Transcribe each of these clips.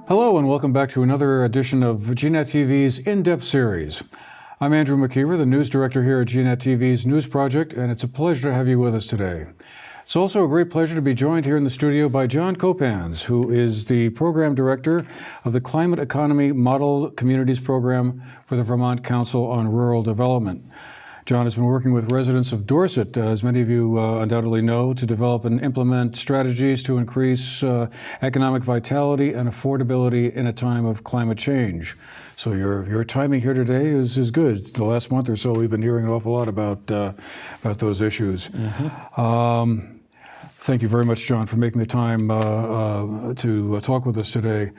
Hello and welcome back to another edition of GNAT-TV's In-Depth series. I'm Andrew McKeever, the news director here at GNAT-TV's News Project, and it's a pleasure to have you with us today. It's also a great pleasure to be joined here in the studio by Jon Copans, who is the program director of the Climate Economy Model Communities Program for the Vermont Council on Rural Development. Jon has been working with residents of Dorset, as many of you undoubtedly know, to develop and implement strategies to increase economic vitality and affordability in a time of climate change. So your timing here today is good. It's the last month or so we've been hearing an awful lot about those issues. Thank you very much, Jon, for making the time to talk with us today.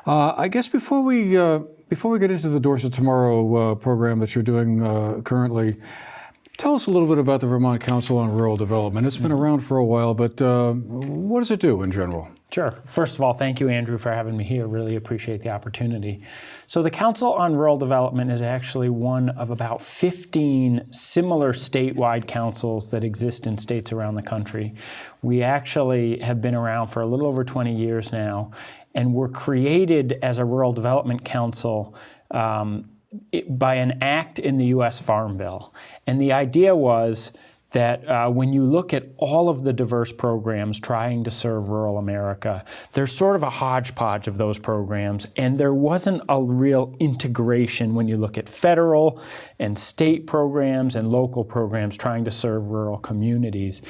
I guess before we get into the Dorset Tomorrow program that you're doing currently, tell us a little bit about the Vermont Council on Rural Development. It's been around for a while, but what does it do in general? Sure. First of all, thank you, Andrew, for having me here. Really appreciate the opportunity. So the Council on Rural Development is actually one of about 15 similar statewide councils that exist in states around the country. We actually have been around for a little over 20 years now, and were created as a rural development council by an act in the U.S. Farm Bill. And the idea was that when you look at all of the diverse programs trying to serve rural America, there's sort of a hodgepodge of those programs, and there wasn't a real integration when you look at federal and state programs and local programs trying to serve rural communities.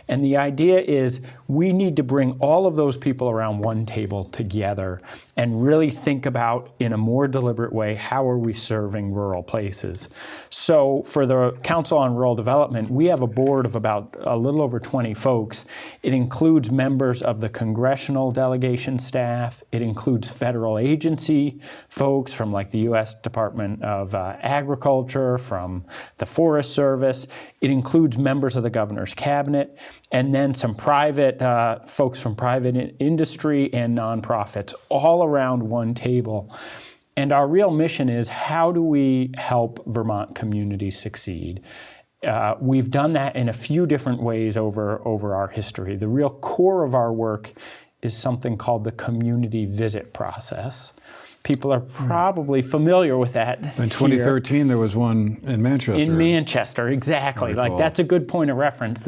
And the idea is we need to bring all of those people around one table together and really think about, in a more deliberate way, how are we serving rural places. So for the Council on Rural Development, we have a board of about a little over 20 folks. It includes members of the congressional delegation staff. It includes federal agency folks from like the U.S. Department of Agriculture, from the Forest Service. It includes members of the governor's cabinet, and then some private folks from private industry and nonprofits, all around one table. And our real mission is, how do we help Vermont communities succeed? We've done that in a few different ways over our history. The real core of our work is something called the community visit process. People are probably familiar with that. In 2013, here. There was one in Manchester. In Manchester, exactly. Like, that's a good point of reference.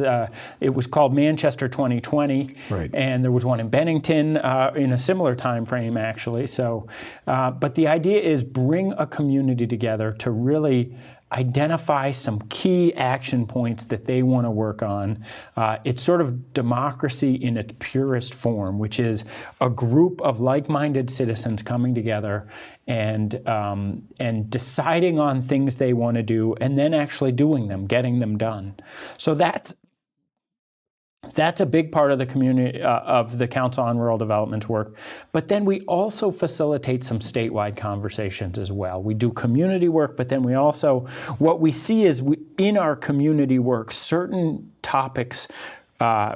It was called Manchester 2020, right. And there was one in Bennington in a similar time frame, actually. So, but the idea is bring a community together to really identify some key action points that they want to work on. It's sort of democracy in its purest form, which is a group of like-minded citizens coming together and deciding on things they want to do, and then actually doing them, getting them done. So that's a big part of the community, of the Council on Rural Development's work. But then we also facilitate some statewide conversations as well. We do community work, but then we also, what we see is in our community work, certain topics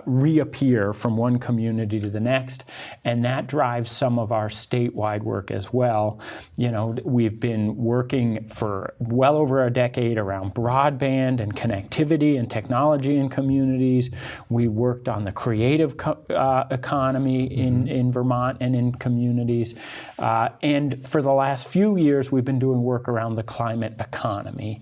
reappear from one community to the next, and that drives some of our statewide work as well. You know, we've been working for well over a decade around broadband and connectivity and technology in communities. We worked on the creative economy in Vermont and in communities. And for the last few years, we've been doing work around the climate economy.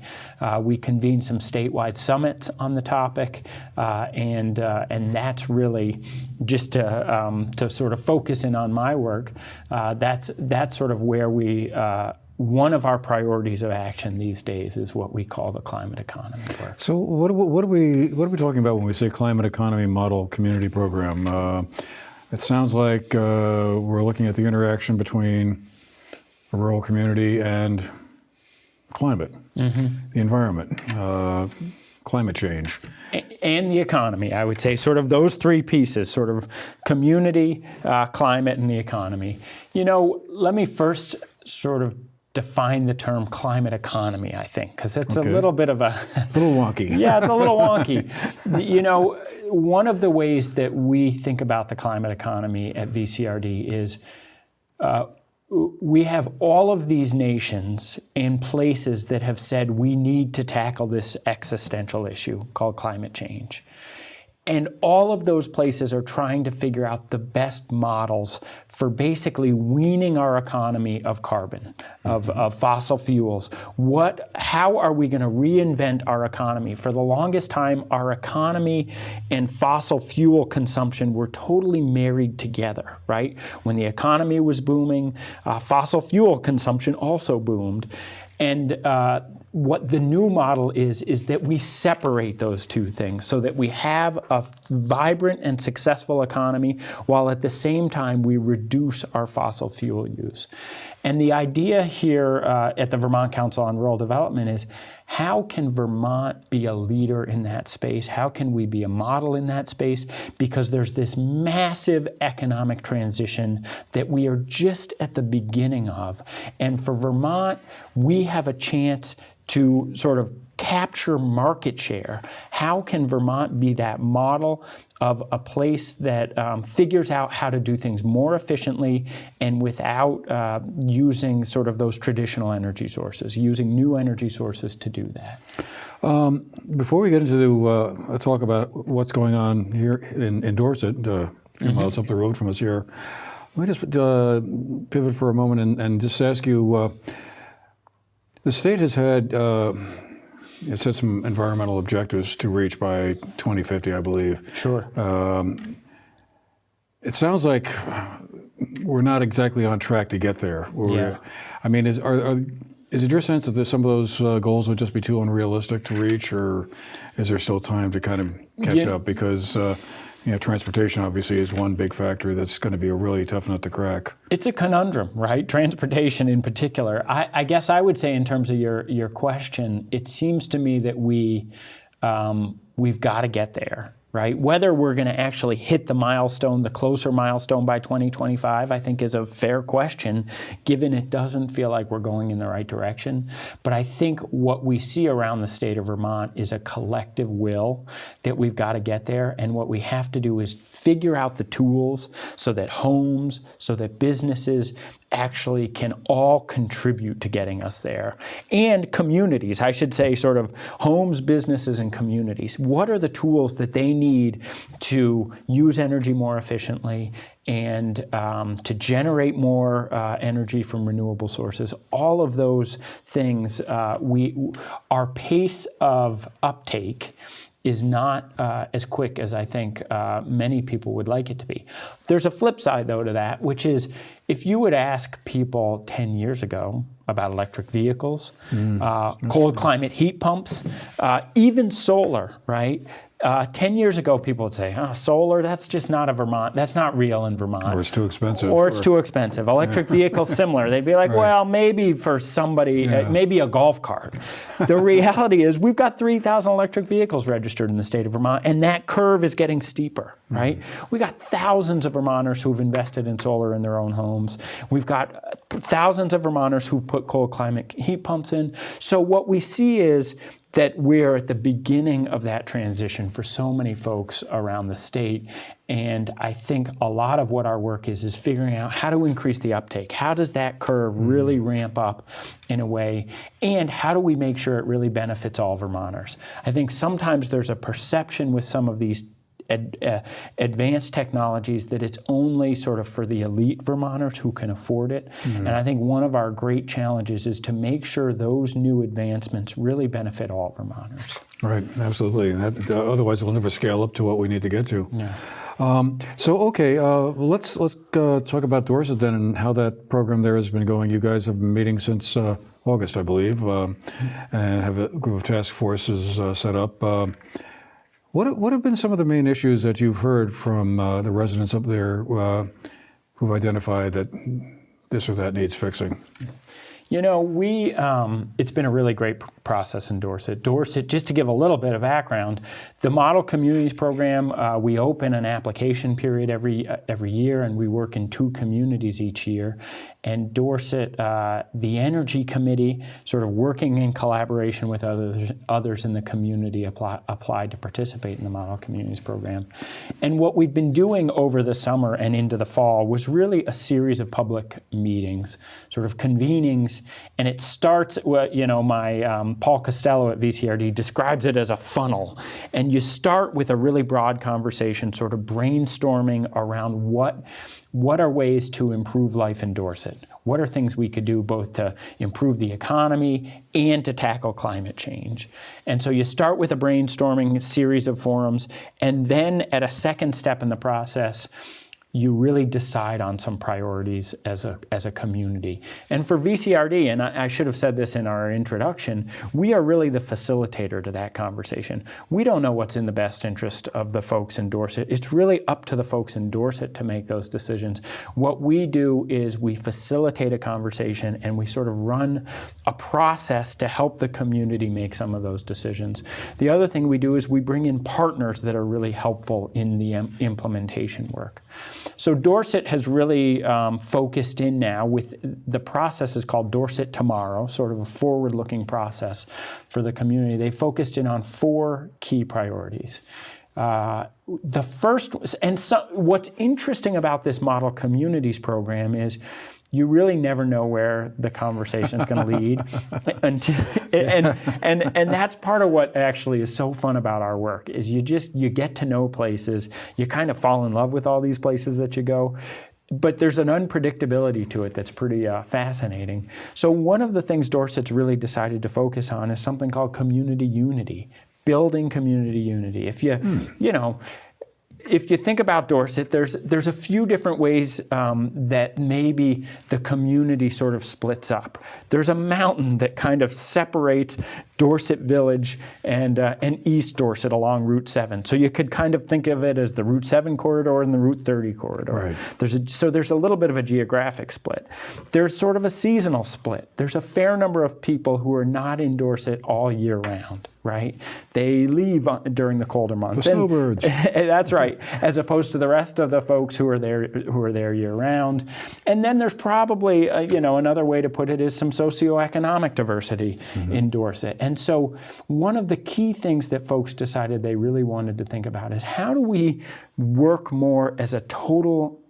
We convened some statewide summits on the topic, and that's really, just to sort of focus in on my work, that's sort of where we, one of our priorities of action these days is what we call the climate economy work. So what are we talking about when we say climate economy model community program? It sounds like we're looking at the interaction between a rural community and climate, the environment, climate change. And the economy, I would say, sort of those three pieces, sort of community, climate, and the economy. You know, let me first sort of define the term climate economy, I think, because it's a little bit of a... little wonky. Yeah, it's a little wonky. You know, one of the ways that we think about the climate economy at VCRD is we have all of these nations and places that have said we need to tackle this existential issue called climate change. And all of those places are trying to figure out the best models for basically weaning our economy of carbon, of fossil fuels. How are we going to reinvent our economy? For the longest time, our economy and fossil fuel consumption were totally married together, right? When the economy was booming, fossil fuel consumption also boomed. And what the new model is that we separate those two things so that we have a vibrant and successful economy while at the same time we reduce our fossil fuel use. And the idea here at the Vermont Council on Rural Development is, how can Vermont be a leader in that space? How can we be a model in that space? Because there's this massive economic transition that we are just at the beginning of. And for Vermont, we have a chance to sort of capture market share. How can Vermont be that model of a place that figures out how to do things more efficiently and without using sort of those traditional energy sources, using new energy sources to do that? Before we get into talk about what's going on here in Dorset, a few miles up the road from us here, let me just pivot for a moment and just ask you, the state has had it set some environmental objectives to reach by 2050, I believe. Sure. It sounds like we're not exactly on track to get there. I mean, is it your sense that some of those goals would just be too unrealistic to reach, or is there still time to kind of catch up? Because transportation obviously is one big factor that's going to be a really tough nut to crack. It's a conundrum, right? Transportation in particular. I guess I would say, in terms of your question, it seems to me that we've got to get there, right? Whether we're going to actually hit the milestone, the closer milestone by 2025, I think is a fair question, given it doesn't feel like we're going in the right direction. But I think what we see around the state of Vermont is a collective will that we've got to get there. And what we have to do is figure out the tools so that homes, so that businesses actually can all contribute to getting us there. And communities, I should say, sort of homes, businesses, and communities. What are the tools that they need to use energy more efficiently and to generate more energy from renewable sources? All of those things, our pace of uptake is not as quick as I think many people would like it to be. There's a flip side, though, to that, which is, if you would ask people 10 years ago about electric vehicles, cold climate heat pumps, even solar, right? 10 years ago, people would say, solar, that's just not that's not real in Vermont. Or it's too expensive. Or it's too expensive. Electric vehicles, similar. They'd be like, well, maybe for somebody, maybe a golf cart. The reality is, we've got 3,000 electric vehicles registered in the state of Vermont, and that curve is getting steeper, right? We got thousands of Vermonters who've invested in solar in their own homes. We've got thousands of Vermonters who've put cold climate heat pumps in. So what we see is that we're at the beginning of that transition for so many folks around the state. And I think a lot of what our work is figuring out how to increase the uptake. How does that curve really ramp up in a way? And how do we make sure it really benefits all Vermonters? I think sometimes there's a perception with some of these advanced technologies that it's only sort of for the elite Vermonters who can afford it. And I think one of our great challenges is to make sure those new advancements really benefit all Vermonters. Right, absolutely. Otherwise, we'll never scale up to what we need to get to. Yeah. Let's talk about Dorset then, and how that program there has been going. You guys have been meeting since August, I believe, and have a group of task forces set up. What have been some of the main issues that you've heard from the residents up there who've identified that this or that needs fixing? You know, it's been a really great process in Dorset. Dorset, just to give a little bit of background, the Model Communities Program, we open an application period every year, and we work in 2 communities each year. And Dorset, the Energy Committee, sort of working in collaboration with others in the community, applied to participate in the Model Communities Program. And what we've been doing over the summer and into the fall was really a series of public meetings, sort of convenings communities, and it starts, my Paul Costello at VCRD describes it as a funnel. And you start with a really broad conversation, sort of brainstorming around what are ways to improve life in Dorset? What are things we could do both to improve the economy and to tackle climate change? And so you start with a brainstorming series of forums, and then at a second step in the process, you really decide on some priorities as a community. And for VCRD, and I should have said this in our introduction, we are really the facilitator to that conversation. We don't know what's in the best interest of the folks in Dorset. It's really up to the folks in Dorset to make those decisions. What we do is we facilitate a conversation, and we sort of run a process to help the community make some of those decisions. The other thing we do is we bring in partners that are really helpful in the implementation work. So Dorset has really focused in now with the process is called Dorset Tomorrow, sort of a forward-looking process for the community. They focused in on 4 key priorities. The first, what's interesting about this Model Communities program is you really never know where the conversation is going to lead, and that's part of what actually is so fun about our work is you get to know places, you kind of fall in love with all these places that you go, but there's an unpredictability to it that's pretty fascinating. So one of the things Dorset's really decided to focus on is something called community unity, building community unity. If you think about Dorset, there's a few different ways that maybe the community sort of splits up. There's a mountain that kind of separates Dorset Village and East Dorset along Route 7. So you could kind of think of it as the Route 7 corridor and the Route 30 corridor. Right. There's a little bit of a geographic split. There's sort of a seasonal split. There's a fair number of people who are not in Dorset all year round, right? They leave during the colder months. The snowbirds. That's right, as opposed to the rest of the folks who are there year round. And then there's probably, another way to put it is some socioeconomic diversity in Dorset. And so one of the key things that folks decided they really wanted to think about is how do we work more as a total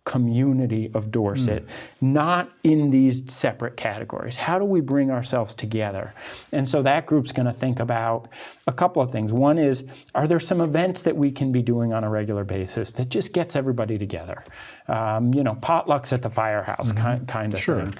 community of Dorset, not in these separate categories. How do we bring ourselves together? And so that group's going to think about a couple of things. One is, are there some events that we can be doing on a regular basis that just gets everybody together? Potlucks at the firehouse kind of thing.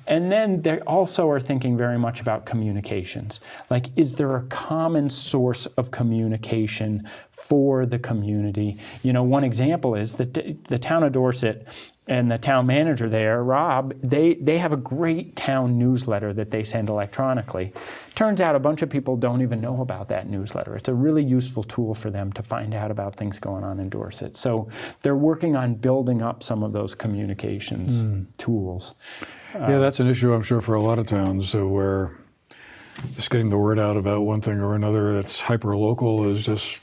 And then they also are thinking very much about communications. Like, is there a common source of communication for the community? One example is that the town of Dorset and the town manager there, Rob, they have a great town newsletter that they send electronically. Turns out a bunch of people don't even know about that newsletter. It's a really useful tool for them to find out about things going on in Dorset. So they're working on building up some of those communications tools. Yeah, that's an issue, I'm sure, for a lot of towns where just getting the word out about one thing or another that's hyper-local is just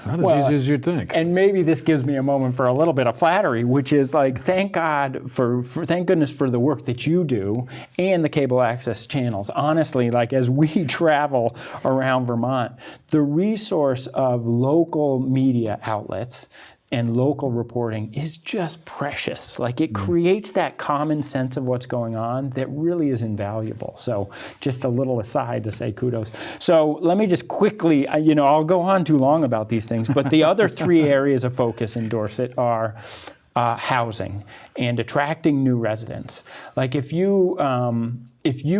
not as easy as you'd think. And maybe this gives me a moment for a little bit of flattery, which is like, thank goodness for the work that you do and the cable access channels. Honestly, like as we travel around Vermont, the resource of local media outlets and local reporting is just precious. Like it creates that common sense of what's going on that really is invaluable. So just a little aside to say kudos. So let me just quickly, I'll go on too long about these things, but the other 3 areas of focus in Dorset are housing and attracting new residents. Like if you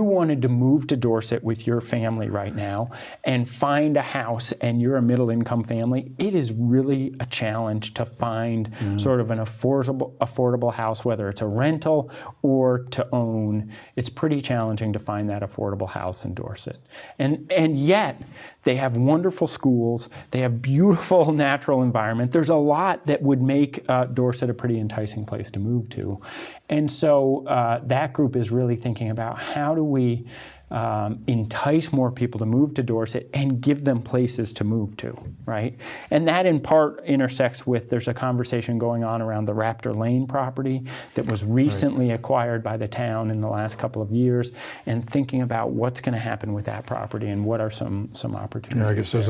wanted to move to Dorset with your family right now and find a house and you're a middle-income family, it is really a challenge to find sort of an affordable house, whether it's a rental or to own. It's pretty challenging to find that affordable house in Dorset. And yet, they have wonderful schools. They have beautiful natural environment. There's a lot that would make Dorset a pretty enticing place to move to. And so that group is really thinking about how do we entice more people to move to Dorset and give them places to move to, right? And that in part intersects with, there's a conversation going on around the Raptor Lane property that was recently acquired by the town in the last couple of years, and thinking about what's going to happen with that property and what are some opportunities. Yeah, I guess there's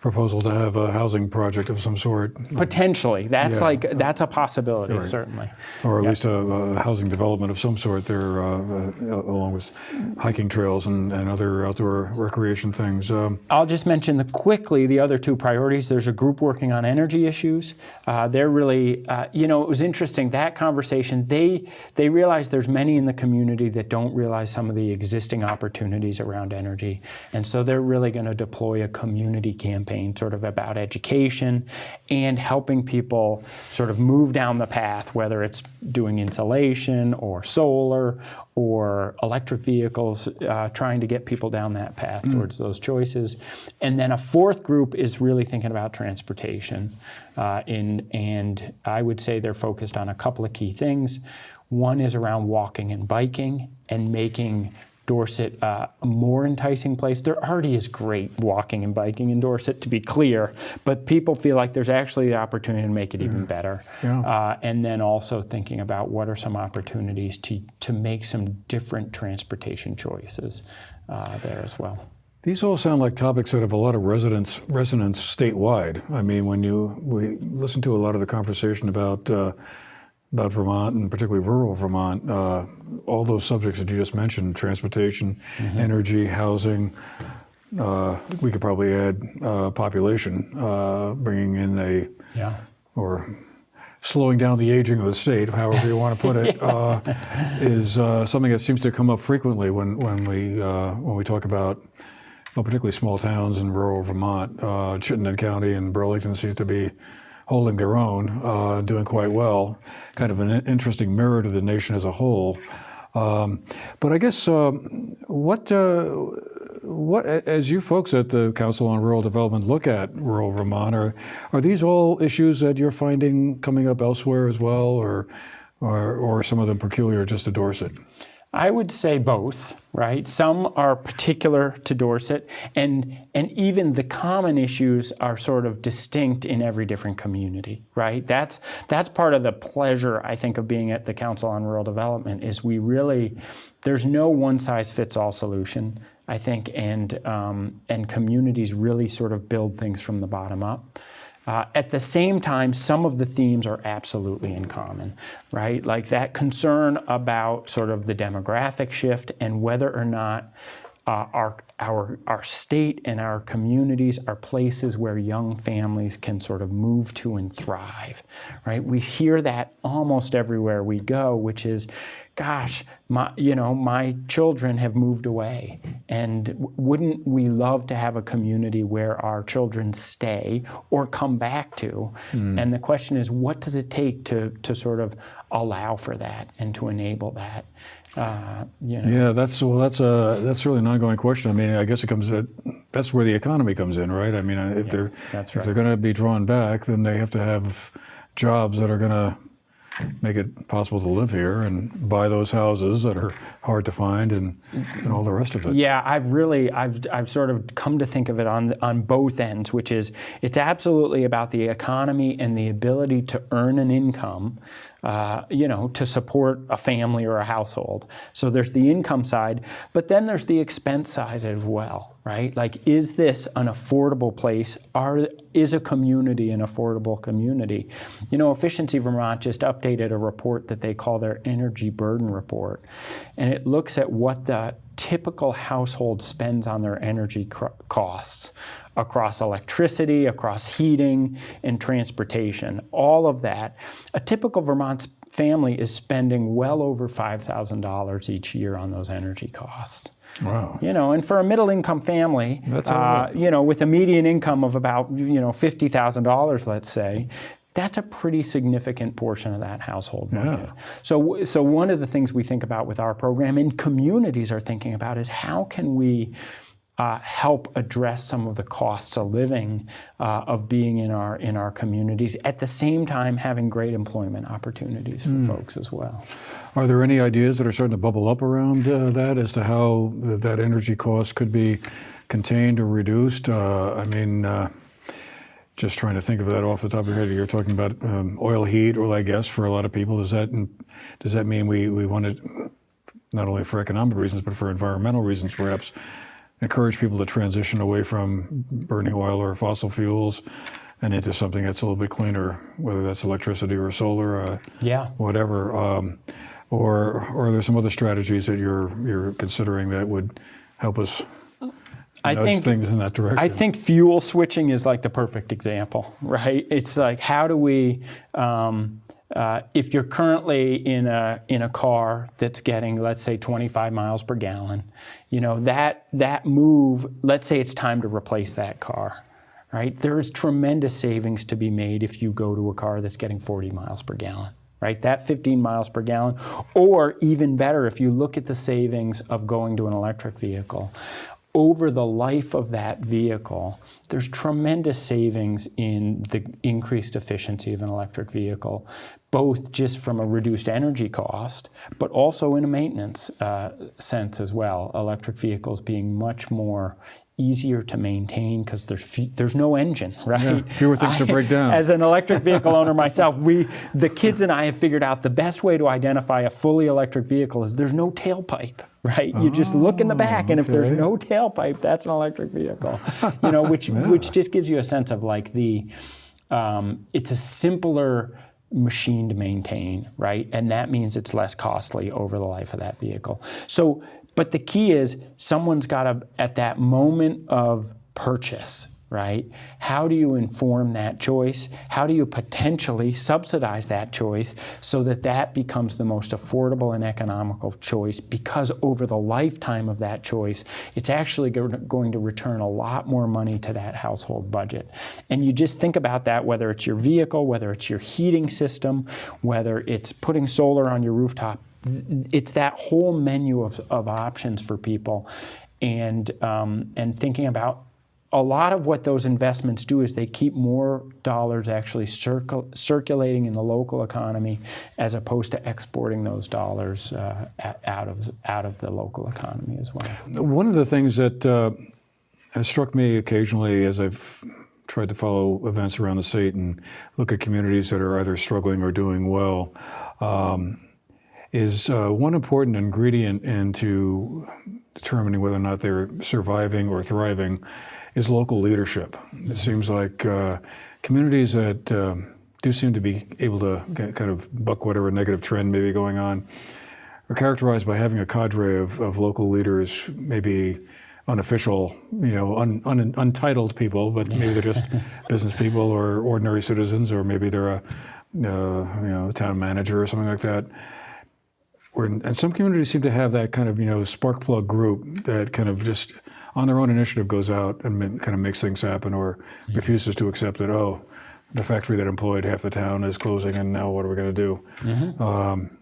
proposal to have a housing project of some sort. Potentially, that's Yeah. that's a possibility, Right. certainly. Or at Yeah. least a housing development of some sort there, along with hiking trails and other outdoor recreation things. I'll just mention quickly the other two priorities. There's a group working on energy issues. They're really, it was interesting, that conversation, they realize there's many in the community that don't realize some of the existing opportunities around energy. And so they're really going to deploy a community campaign sort of about education and helping people sort of move down the path, whether it's doing insulation or solar or electric vehicles, trying to get people down that path towards those choices. And then a fourth group is really thinking about transportation. And I would say they're focused on a couple of key things. One is around walking and biking and making Dorset a more enticing place. There already is great walking and biking in Dorset, to be clear, but people feel like there's actually the opportunity to make it even better. Yeah. And then also thinking about what are some opportunities to make some different transportation choices there as well. These all sound like topics that have a lot of resonance statewide. I mean, we listen to a lot of the conversation about Vermont, and particularly rural Vermont, all those subjects that you just mentioned, transportation, energy, housing, we could probably add population, bringing in or slowing down the aging of the state, however you want to put it, is something that seems to come up frequently when we talk about, well, particularly small towns in rural Vermont. Chittenden County and Burlington seem to be holding their own, doing quite well, kind of an interesting mirror to the nation as a whole. But I guess what as you folks at the Council on Rural Development look at rural Vermont, are these all issues that you're finding coming up elsewhere as well, or some of them peculiar just to Dorset? I would say both, right? Some are particular to Dorset, and even the common issues are sort of distinct in every different community, right? That's part of the pleasure, I think, of being at the Council on Rural Development, is there's no one-size-fits-all solution, I think, and communities really sort of build things from the bottom up. At the same time, some of the themes are absolutely in common, right? Like that concern about sort of the demographic shift and whether or not our state and our communities are places where young families can sort of move to and thrive, right? We hear that almost everywhere we go, which is, gosh, my children have moved away, and wouldn't we love to have a community where our children stay or come back to? And the question is, what does it take to sort of allow for that and to enable that? Yeah, that's really an ongoing question. I mean, I guess that's where the economy comes in, right? I mean, if they're going to be drawn back, then they have to have jobs that are going to make it possible to live here and buy those houses that are hard to find and all the rest of it. Yeah, I've sort of come to think of it on both ends, which is it's absolutely about the economy and the ability to earn an income, to support a family or a household. So there's the income side, but then there's the expense side as well, right? Like, is this an affordable place? Is a community an affordable community? Efficiency Vermont just updated a report that they call their Energy Burden Report, and it looks at what the typical household spends on their energy costs across electricity, across heating, and transportation. All of that. A typical Vermont family is spending well over $5,000 each year on those energy costs. Wow. And for a middle-income family, with a median income of about, $50,000, let's say, that's a pretty significant portion of that household budget. Yeah. So one of the things we think about with our program, and communities are thinking about, is how can we help address some of the costs of living, of being in our communities, at the same time having great employment opportunities for folks as well. Are there any ideas that are starting to bubble up around that as to how that energy cost could be contained or reduced? Just trying to think of that off the top of your head. You're talking about oil heat, or I guess for a lot of people, does that mean we want it, not only for economic reasons but for environmental reasons, perhaps encourage people to transition away from burning oil or fossil fuels and into something that's a little bit cleaner, whether that's electricity or solar, whatever. Or there's some other strategies that you're considering that would help us nudge things in that direction. I think fuel switching is like the perfect example, right? It's like, how do we, if you're currently in a car that's getting, let's say, 25 miles per gallon, that move, let's say it's time to replace that car, right? There is tremendous savings to be made if you go to a car that's getting 40 miles per gallon. Right, that 15 miles per gallon, or even better, if you look at the savings of going to an electric vehicle, over the life of that vehicle, there's tremendous savings in the increased efficiency of an electric vehicle, both just from a reduced energy cost, but also in a maintenance sense as well. Electric vehicles being much more easier to maintain because there's no engine, right? Yeah, fewer things to break down. As an electric vehicle owner myself, the kids and I have figured out the best way to identify a fully electric vehicle is there's no tailpipe, right? You just look in the back, and if there's no tailpipe, that's an electric vehicle. Which just gives you a sense of like it's a simpler machine to maintain, right? And that means it's less costly over the life of that vehicle. But the key is someone's got to, at that moment of purchase, right? How do you inform that choice? How do you potentially subsidize that choice so that becomes the most affordable and economical choice? Because over the lifetime of that choice, it's actually going to return a lot more money to that household budget. And you just think about that, whether it's your vehicle, whether it's your heating system, whether it's putting solar on your rooftop. It's that whole menu of options for people, and thinking about a lot of what those investments do is they keep more dollars actually circulating in the local economy, as opposed to exporting those dollars out of the local economy as well. One of the things that has struck me occasionally as I've tried to follow events around the state and look at communities that are either struggling or doing well, is one important ingredient into determining whether or not they're surviving or thriving is local leadership. It seems like communities that do seem to be able to kind of buck whatever negative trend may be going on are characterized by having a cadre of local leaders, maybe unofficial, untitled people, but maybe they're just business people or ordinary citizens, or maybe they're a town manager or something like that. And some communities seem to have that kind of, spark plug group that kind of just on their own initiative goes out and kind of makes things happen, or refuses to accept that, the factory that employed half the town is closing and now what are we going to do? Mm-hmm.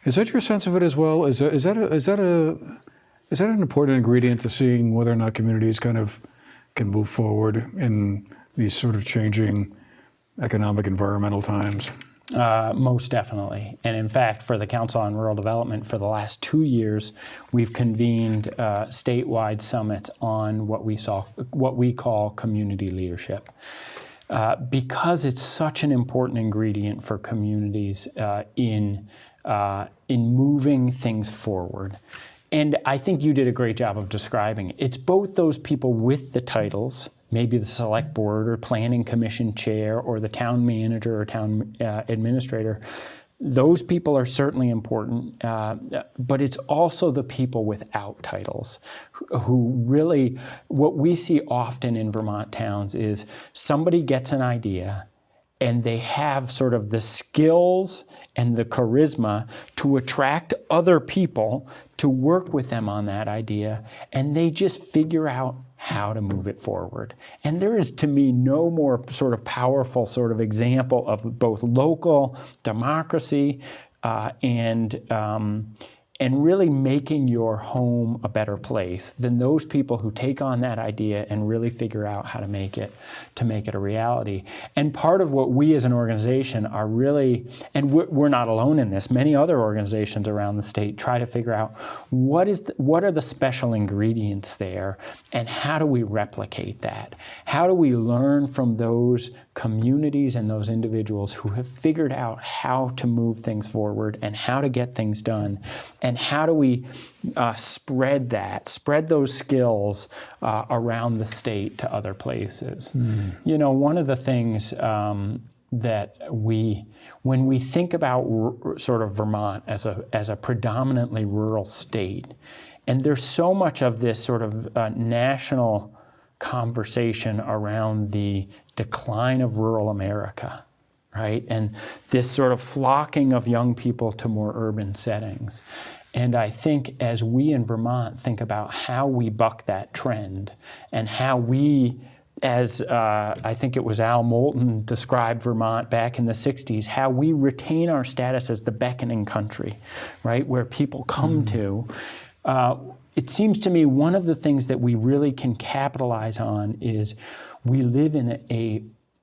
Is that your sense of it as well? Is that an important ingredient to seeing whether or not communities kind of can move forward in these sort of changing economic, environmental times? Most definitely. And in fact, for the Council on Rural Development, for the last 2 years, we've convened statewide summits on what we call community leadership. Because it's such an important ingredient for communities in moving things forward. And I think you did a great job of describing it. It's both those people with the titles, maybe the select board or planning commission chair or the town manager or town administrator. Those people are certainly important, but it's also the people without titles who really, what we see often in Vermont towns is somebody gets an idea and they have sort of the skills and the charisma to attract other people to work with them on that idea, and they just figure out how to move it forward. And there is, to me, no more sort of powerful sort of example of both local democracy and really making your home a better place than those people who take on that idea and really figure out how to make it a reality. And part of what we as an organization are really, and we're not alone in this, many other organizations around the state try to figure out what are the special ingredients there, and how do we replicate that? How do we learn from those communities and those individuals who have figured out how to move things forward and how to get things done, and how do we spread those skills around the state to other places. You know, one of the things that when we think about sort of Vermont as a predominantly rural state, and there's so much of this sort of national conversation around the decline of rural America, right? And this sort of flocking of young people to more urban settings. And I think as we in Vermont think about how we buck that trend, and how we, as I think it was Al Moulton described Vermont back in the 60s, how we retain our status as the beckoning country, right? Where people come to. It seems to me one of the things that we really can capitalize on is we live in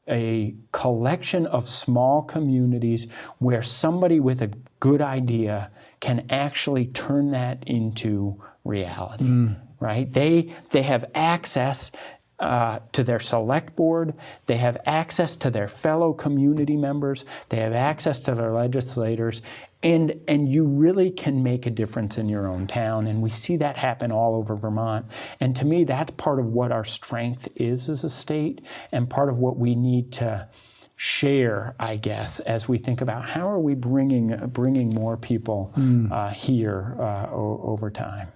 a collection of small communities where somebody with a good idea can actually turn that into reality, right? They have access to their select board, they have access to their fellow community members, they have access to their legislators, and you really can make a difference in your own town. And we see that happen all over Vermont. And to me, that's part of what our strength is as a state, and part of what we need to share, I guess, as we think about how are we bringing more people here over time.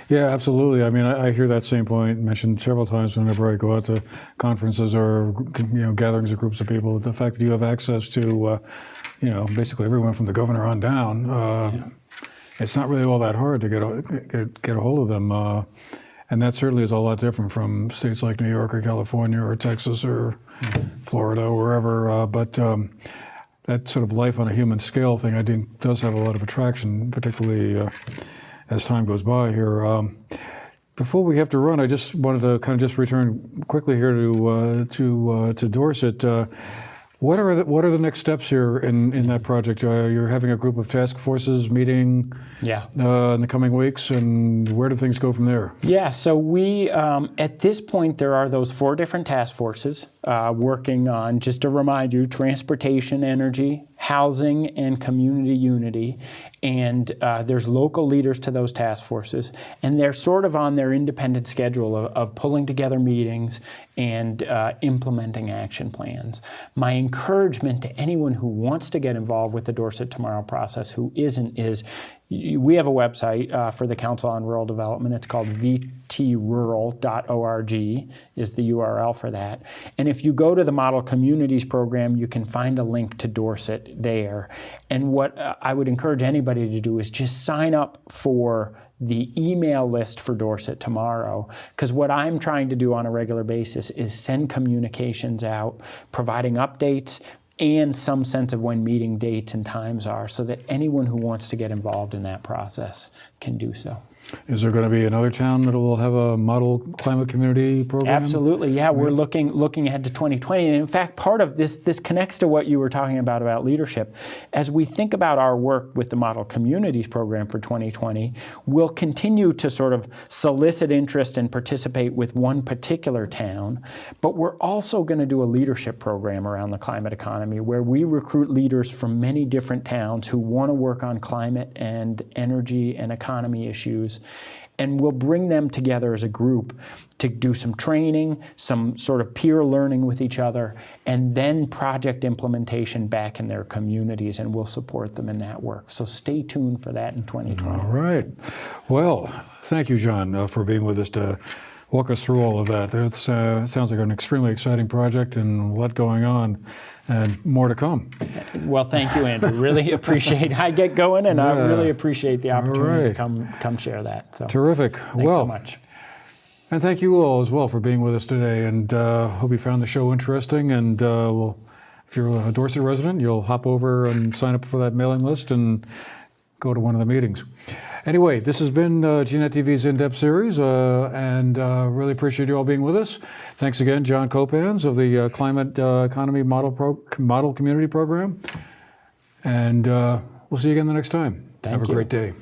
Yeah, absolutely. I mean, I hear that same point mentioned several times whenever I go out to conferences or gatherings of groups of people. The fact that you have access to basically everyone from the governor on down. It's not really all that hard to get a hold of them. And that certainly is a lot different from states like New York or California or Texas or Florida or wherever. But that sort of life on a human scale thing, I think, does have a lot of attraction, particularly as time goes by here. Before we have to run, I just wanted to kind of just return quickly here to Dorset. What are the next steps here in that project? You're having a group of task forces meeting in the coming weeks, and where do things go from there? Yeah, so we, at this point, there are those 4 different task forces working on, just to remind you, transportation, energy, housing, and community unity. And there's local leaders to those task forces, and they're sort of on their independent schedule of pulling together meetings and implementing action plans. My encouragement to anyone who wants to get involved with the Dorset Tomorrow process, who isn't, is we have a website for the Council on Rural Development. It's called vtrural.org is the URL for that. And if you go to the Model Communities program, you can find a link to Dorset there. And what I would encourage anybody to do is just sign up for the email list for Dorset Tomorrow, because what I'm trying to do on a regular basis is send communications out, providing updates and some sense of when meeting dates and times are, so that anyone who wants to get involved in that process can do so. Is there going to be another town that will have a model climate community program? Absolutely, yeah. We're looking ahead to 2020. And in fact, part of this connects to what you were talking about leadership. As we think about our work with the Model Communities program for 2020, we'll continue to sort of solicit interest and participate with one particular town, but we're also going to do a leadership program around the climate economy where we recruit leaders from many different towns who want to work on climate and energy and economy issues. And we'll bring them together as a group to do some training, some sort of peer learning with each other, and then project implementation back in their communities, and we'll support them in that work. So stay tuned for that in 2020. All right. Well, thank you, Jon, for being with us to walk us through all of that. It sounds like an extremely exciting project and a lot going on, and more to come. Well, thank you, Andrew. Really appreciate it. I get going, and I really appreciate the opportunity to come share that. So, terrific. Thanks so much. And thank you all as well for being with us today, and hope you found the show interesting. And if you're a Dorset resident, you'll hop over and sign up for that mailing list and go to one of the meetings. Anyway, this has been GNAT-TV's In-Depth series, and really appreciate you all being with us. Thanks again, Jon Copans of the Climate Economy Model Community Program. And we'll see you again the next time. Have a great day.